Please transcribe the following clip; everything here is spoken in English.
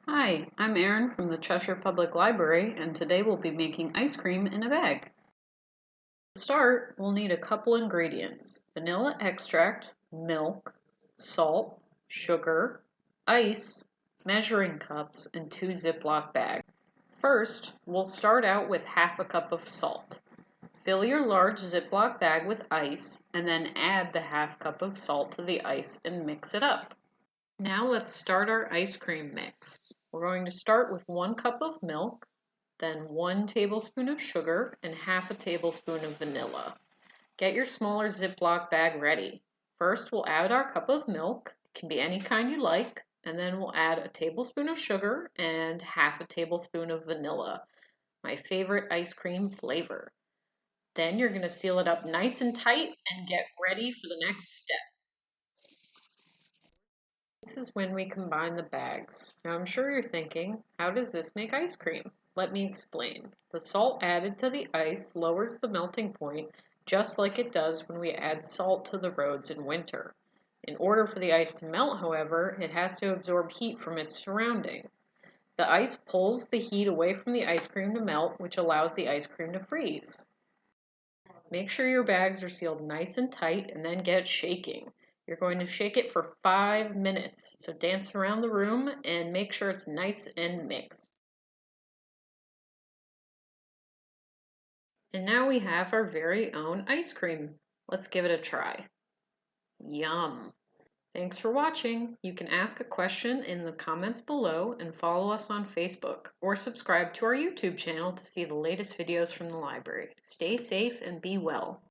Hi, I'm Erin from the Cheshire Public Library, and today we'll be making ice cream in a bag. To start, we'll need a couple ingredients: vanilla extract, milk, salt, sugar, ice, measuring cups, and 2 Ziploc bags. First, we'll start out with half a cup of salt. Fill your large Ziploc bag with ice, and then add the half cup of salt to the ice and mix it up. Now let's start our ice cream mix. We're going to start with 1 cup of milk, then 1 tablespoon of sugar, and half a tablespoon of vanilla. Get your smaller Ziploc bag ready. First, we'll add our cup of milk. It can be any kind you like, and then we'll add a tablespoon of sugar and half a tablespoon of vanilla, my favorite ice cream flavor. Then you're going to seal it up nice and tight and get ready for the next step. This is when we combine the bags. Now I'm sure you're thinking, how does this make ice cream? Let me explain. The salt added to the ice lowers the melting point just like it does when we add salt to the roads in winter. In order for the ice to melt, however, it has to absorb heat from its surrounding. The ice pulls the heat away from the ice cream to melt, which allows the ice cream to freeze. Make sure your bags are sealed nice and tight and then get shaking. You're going to shake it for 5 minutes. So dance around the room and make sure it's nice and mixed. And now we have our very own ice cream. Let's give it a try. Yum! Thanks for watching. You can ask a question in the comments below and follow us on Facebook or subscribe to our YouTube channel to see the latest videos from the library. Stay safe and be well.